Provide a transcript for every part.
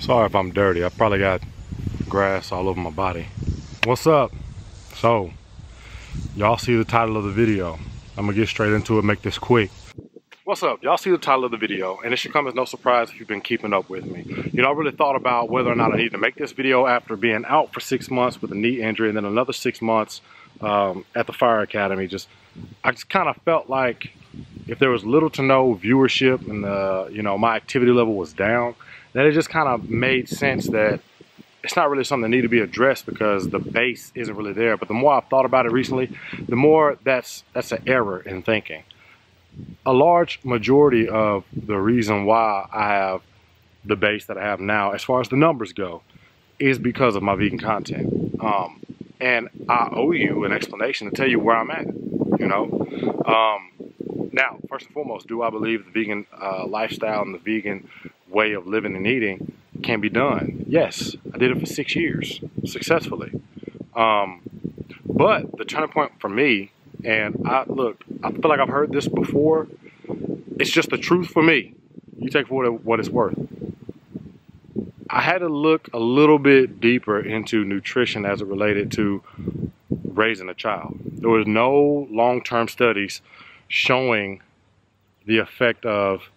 Sorry if I'm dirty. I probably got grass all over my body. What's up? So, y'all see the title of the video. I'm gonna get straight into it, make this quick. What's up? Y'all see the title of the video, and it should come as no surprise if you've been keeping up with me. You know, I really thought about whether or not I need to make this video after being out for 6 months with a knee injury and then another 6 months at the fire academy. I just kind of felt like if there was little to no viewership and you know, my activity level was down, then it just kind of made sense that it's not really something that needs to be addressed because the base isn't really there. But the more I've thought about it recently, the more that's an error in thinking. A large majority of the reason why I have the base that I have now, as far as the numbers go, is because of my vegan content. And I owe you an explanation to tell you where I'm at, you know. Now, first and foremost, do I believe the vegan lifestyle and the vegan way of living and eating can be done? Yes, I did it for 6 years successfully. But the turning point for me, and I feel like I've heard this before, it's just the truth for me. You take for what it's worth. I had to look a little bit deeper into nutrition as it related to raising a child. There was no long-term studies showing the effect of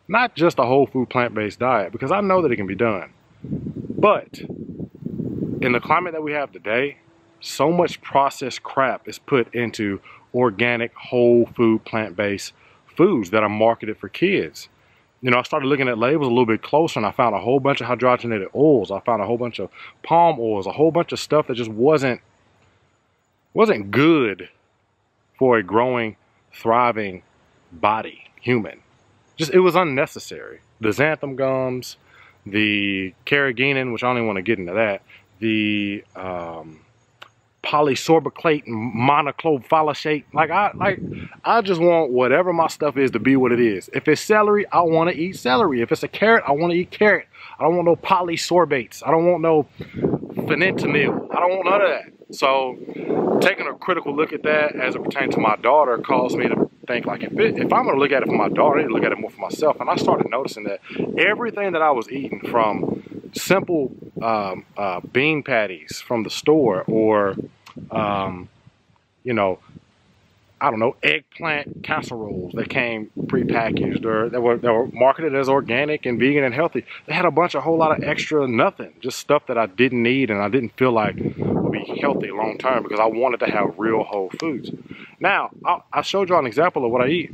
not just a whole food plant-based diet, because I know that it can be done. But in the climate that we have today, so much processed crap is put into organic, whole food, plant-based foods that are marketed for kids. You know, I started looking at labels a little bit closer and I found a whole bunch of hydrogenated oils. I found a whole bunch of palm oils, a whole bunch of stuff that just wasn't good for a growing, thriving body, human. It was unnecessary. The xanthan gums, the carrageenan, which I don't even want to get into that, the polysorbiclate and monoclophthalate. I just want whatever my stuff is to be what it is. If it's celery, I want to eat celery. If it's a carrot, I want to eat carrot. I don't want no polysorbates. I don't want no fentanyl. I don't want none of that. So taking a critical look at that as it pertains to my daughter caused me to think, like, if I'm going to look at it for my daughter, I need to look at it more for myself. And I started noticing that everything that I was eating, from simple bean patties from the store, or you know, I don't know, eggplant casseroles that came prepackaged or that were marketed as organic and vegan and healthy, they had a whole lot of extra nothing, just stuff that I didn't need and I didn't feel like would be healthy long term, because I wanted to have real whole foods. Now, I showed you an example of what I eat.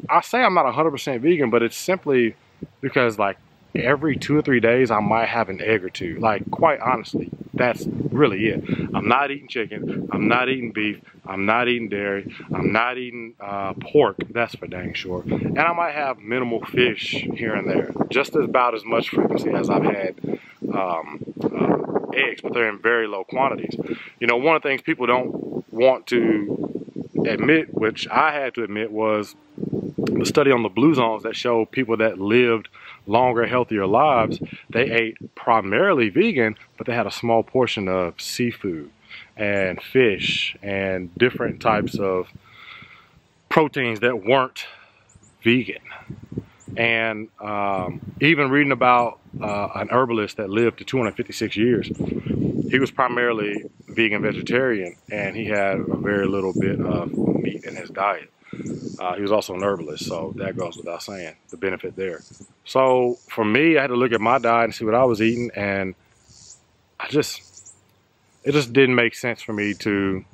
I say I'm not 100% vegan, but it's simply because, like, every 2 or 3 days I might have an egg or two. Like, quite honestly, that's really it. I'm not eating chicken, I'm not eating beef, I'm not eating dairy, I'm not eating pork, that's for dang sure. And I might have minimal fish here and there, just about as much frequency as I've had eggs, but they're in very low quantities. You know, one of the things people don't want to admit, which I had to admit, was the study on the blue zones that showed people that lived longer, healthier lives, they ate primarily vegan, but they had a small portion of seafood and fish and different types of proteins that weren't vegan. And even reading about an herbalist that lived to 256 years, he was primarily vegan vegetarian, and he had a very little bit of meat in his diet. He was also an herbalist, so that goes without saying, the benefit there. So for me, I had to look at my diet and see what I was eating, and it just didn't make sense for me to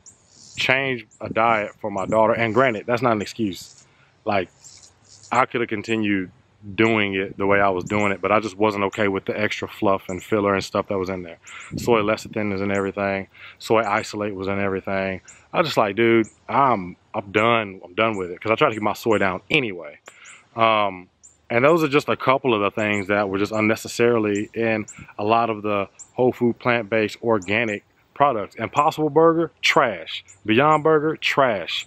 change a diet for my daughter. And granted, that's not an excuse. Like, I could have continued doing it the way I was doing it, but I just wasn't okay with the extra fluff and filler and stuff that was in there. Soy lecithin is in everything. Soy isolate was in everything. I was just like, dude, I'm done with it, because I try to keep my soy down anyway. And those are just a couple of the things that were just unnecessarily in a lot of the whole food, plant-based, organic products. Impossible Burger, trash. Beyond Burger, trash.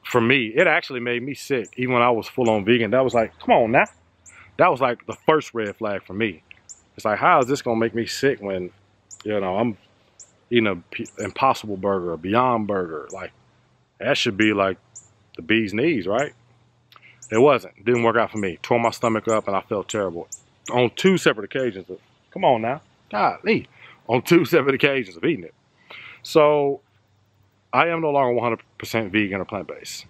For me, it actually made me sick. Even when I was full on vegan, that was like, come on now. That was like the first red flag for me. It's like, how is this gonna make me sick when, you know, I'm eating an Impossible Burger, a Beyond Burger? Like, that should be like the bee's knees, right? It wasn't. It didn't work out for me. Tore my stomach up and I felt terrible on 2 separate occasions. Come on now. Golly. On 2 separate occasions of eating it. So I am no longer 100% vegan or plant-based.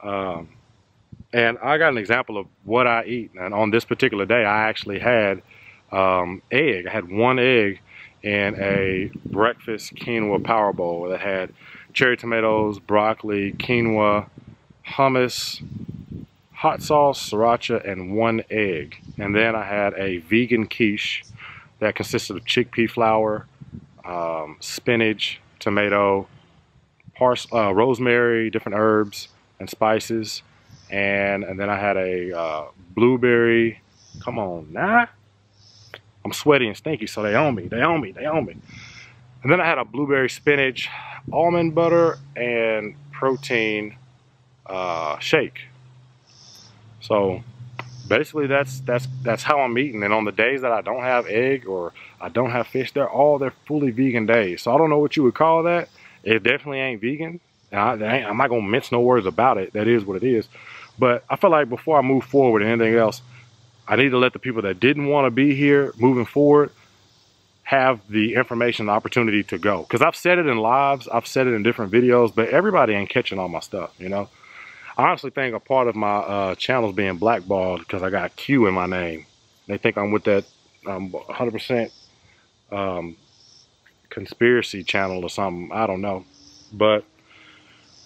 And I got an example of what I eat. And on this particular day, I actually had egg. I had 1 egg in a breakfast quinoa power bowl that had cherry tomatoes, broccoli, quinoa, hummus, hot sauce, sriracha, and 1 egg. And then I had a vegan quiche that consisted of chickpea flour, spinach, tomato, rosemary, different herbs and spices, and then I had a blueberry. Come on now, I'm sweaty and stinky, so they own me. And then I had a blueberry spinach, almond butter, and protein shake. So basically that's how I'm eating. And on the days that I don't have egg or I don't have fish, they're fully vegan days. So I don't know what you would call that. It definitely ain't vegan. And I'm not gonna mince no words about it. That is what it is. But I feel like before I move forward and anything else, I need to let the people that didn't want to be here moving forward have the information, the opportunity to go. Because I've said it in lives, I've said it in different videos, but everybody ain't catching all my stuff, you know? I honestly think a part of my channel is being blackballed because I got Q in my name. They think I'm with that 100% conspiracy channel or something. I don't know. But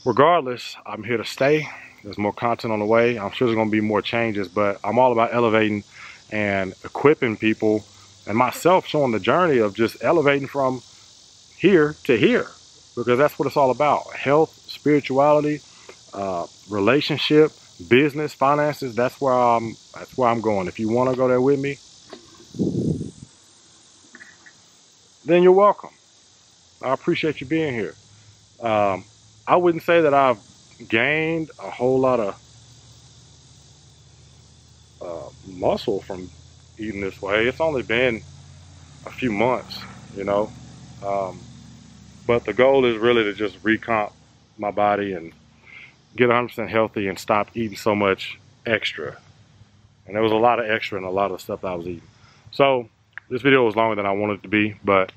regardless, I'm here to stay. There's more content on the way. I'm sure there's going to be more changes, but I'm all about elevating and equipping people and myself, showing the journey of just elevating from here to here, because that's what it's all about. Health, spirituality, relationship, business, finances. That's where I'm going. If you want to go there with me, then you're welcome. I appreciate you being here. I wouldn't say that I've gained a whole lot of muscle from eating this way. It's only been a few months, you know. But the goal is really to just recomp my body and get 100% healthy and stop eating so much extra. And there was a lot of extra in a lot of the stuff that I was eating. So this video was longer than I wanted it to be, but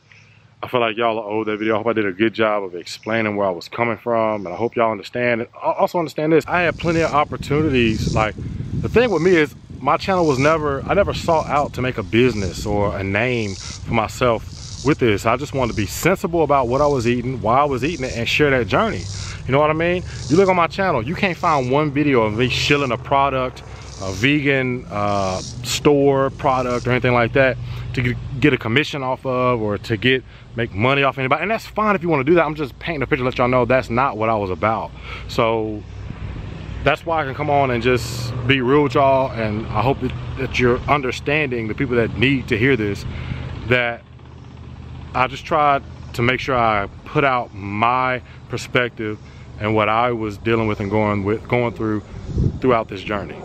I feel like y'all are owed that video. I hope I did a good job of explaining where I was coming from, and I hope y'all understand it. I also understand this. I had plenty of opportunities. Like, the thing with me is my channel was I never sought out to make a business or a name for myself with this. I just wanted to be sensible about what I was eating, why I was eating it, and share that journey. You know what I mean? You look on my channel, you can't find one video of me shilling a product, a vegan store product or anything like that to get a commission off of, or to make money off anybody. And that's fine if you want to do that. I'm just painting a picture to let y'all know that's not what I was about. So that's why I can come on and just be real with y'all, and I hope that you're understanding, the people that need to hear this, that I just tried to make sure I put out my perspective and what I was dealing with and going through throughout this journey.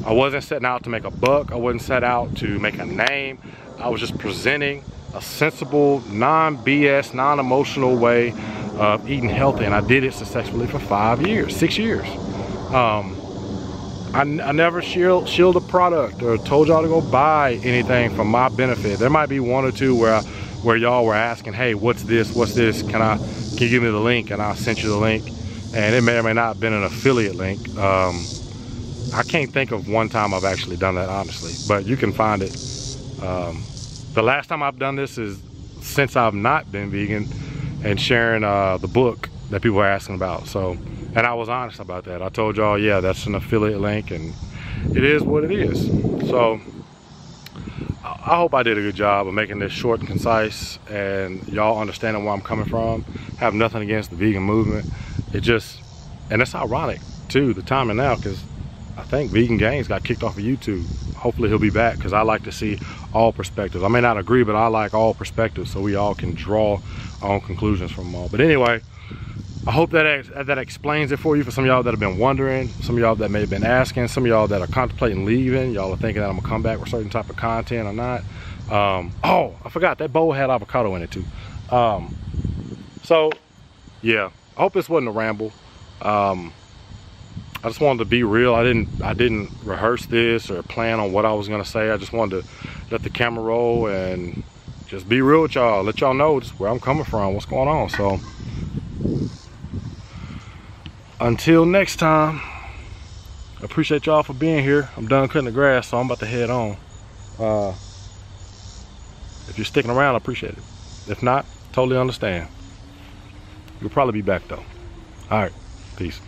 I wasn't setting out to make a buck. I wasn't set out to make a name. I was just presenting a sensible, non-BS, non-emotional way of eating healthy, and I did it successfully for 6 years. I never shield a product or told y'all to go buy anything for my benefit. There might be one or two where y'all were asking, hey, what's this? Can you give me the link? And I sent you the link, and it may or may not have been an affiliate link. I can't think of one time I've actually done that, honestly, but you can find it. The last time I've done this is since I've not been vegan and sharing the book that people are asking about. So, and I was honest about that. I told y'all, yeah, that's an affiliate link, and it is what it is. So I hope I did a good job of making this short and concise, and y'all understanding where I'm coming from. I have nothing against the vegan movement. And it's ironic too, the timing now, because I think Vegan Gains got kicked off of YouTube. Hopefully he'll be back, because I like to see all perspectives. I may not agree, but I like all perspectives, so we all can draw our own conclusions from them all. But anyway, I hope that explains it for you, for some of y'all that have been wondering, some of y'all that may have been asking, some of y'all that are contemplating leaving. Y'all are thinking that I'm gonna come back with certain type of content or not. Oh, I forgot, that bowl had avocado in it too. So yeah, I hope this wasn't a ramble. I just wanted to be real. I didn't rehearse this or plan on what I was gonna say. I just wanted to let the camera roll and just be real with y'all, let y'all know just where I'm coming from, what's going on. So until next time, I appreciate y'all for being here. I'm done cutting the grass, so I'm about to head on. If you're sticking around, I appreciate it. If not, totally understand. You'll probably be back though. All right, peace.